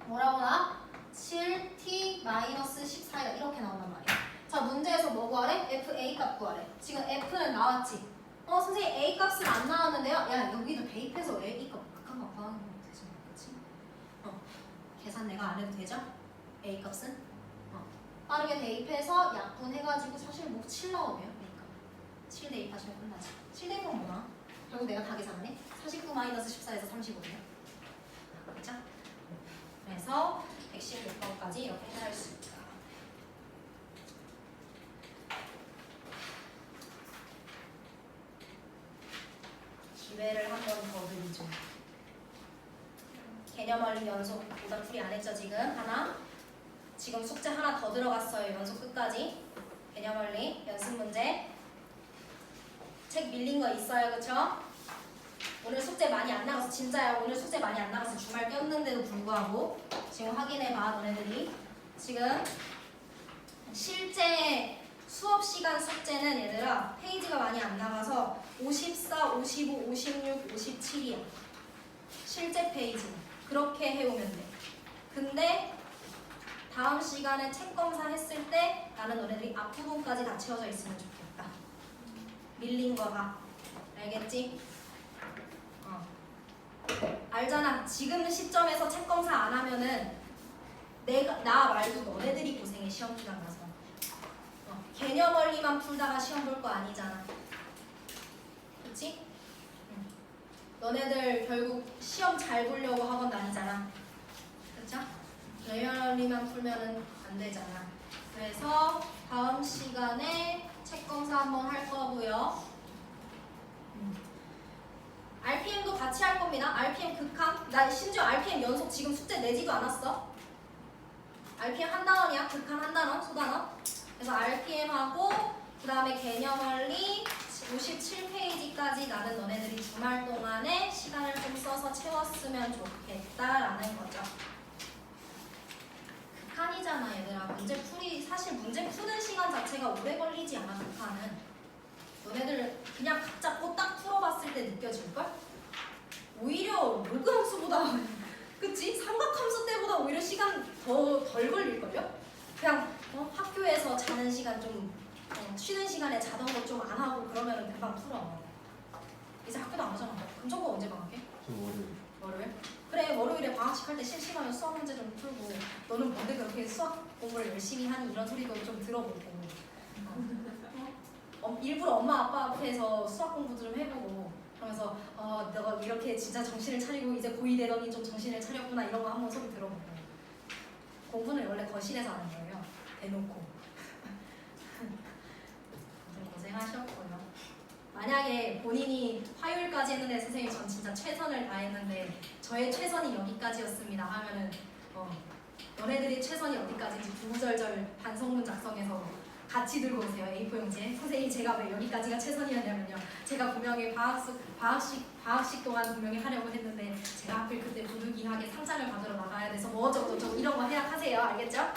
뭐라고 나와? 7t 마이너스 14이다. 이렇게 나온단 말이야. 자, 문제에서 뭐 구하래? fa 값 구하래. 지금 f는 나왔지? 선생님 a 값은 안 나왔는데요? 야, 여기도 대입해서 a 값 극한값 구하는 거 되지? 그치? 계산 내가 안 해도 되죠? a 값은? 빠르게 대입해서 약분해가지고 사실 뭐 7 나오네요. a 값. 7 대입하시면 끝나지. 7 대입은 뭐나? 결국 내가 다 계산하네? 49 마이너스 14에서 35네요. 그렇죠? 그래서 116번까지 이렇게 해결할 수 있다. 기회를 한 번 더 드리죠. 개념 원리 연속 오답 풀이 안 했죠 지금? 하나. 지금 숙제 하나 더 들어갔어요. 연속 끝까지. 개념 원리 연습 문제. 책 밀린 거 있어요, 그쵸? 오늘 숙제 많이 안 나가서 진짜야. 오늘 숙제 많이 안 나가서 주말 꼈는데도 불구하고 지금 확인해봐 너네들이. 지금 실제 수업 시간 숙제는 얘들아 페이지가 많이 안 나가서 54, 55, 56, 57이야. 실제 페이지 그렇게 해오면 돼. 근데 다음 시간에 책 검사 했을 때 나는 너네들이 앞부분까지 다 채워져 있으면 좋겠다. 밀린 거가. 알겠지? 알잖아. 지금 시점에서 책 검사 안 하면은 나 말고 너네들이 고생해. 시험 기간 가서. 개념 원리만 풀다가 시험 볼 거 아니잖아. 그치? 너네들 결국 시험 잘 보려고 학원 다니잖아. 그쵸? 개념 원리만 풀면은 안 되잖아. 그래서 다음 시간에 책 검사 한번 할 거고요. RPM도 같이 할 겁니다. RPM 극한. 나 심지어 RPM 연속 지금 숙제 내지도 않았어. RPM 한 단원이야. 극한 한 단원, 소단원. 그래서 RPM하고 그 다음에 개념 원리 57페이지까지 나는 너네들이 주말 동안에 시간을 좀 써서 채웠으면 좋겠다라는 거죠. 극한이잖아 얘들아. 사실 문제 푸는 시간 자체가 오래 걸리지 않아. 극한은 너네들 그냥 각 잡고 딱 풀어봤을 때 느껴질걸? 오히려 로그 함수보다 그치? 삼각함수 때보다 오히려 시간 덜 걸릴걸요? 그냥 학교에서 자는 시간 좀 쉬는 시간에 자던 거 좀 안 하고 그러면은 금방 풀어. 이제 학교도 안 가잖아. 그럼 저거 언제 방학해? 저 월요일. 월요일? 그래 월요일에 방학식 할 때 심심하면 수학 문제 좀 풀고 너는 뭔데 그렇게 수학 공부를 열심히 하니 이런 소리도 좀 들어보고 일부러 엄마 아빠 앞에서 수학 공부 좀 해보고 그러면서 너가 이렇게 진짜 정신을 차리고 이제 고2 되더니 좀 정신을 차렸구나 이런 거 한번 소리 들어보고 공부는 원래 거실에서 하는 거예요. 대놓고. 고생하셨고요. 만약에 본인이 화요일까지 했는데 선생님 전 진짜 최선을 다했는데 저의 최선이 여기까지였습니다 하면은 너네들이 최선이 어디까지인지 구구절절 반성문 작성해서 같이 들고 오세요. A4 용지에. 선생님 제가 왜 여기까지가 최선이었냐면요. 제가 분명히 방학식 동안 분명히 하려고 했는데 제가 하필 그때 부득이하게 상장을 받으러 나가야 돼서 뭐 어쩌고 저쩌고 이런 거 해야 하세요. 알겠죠?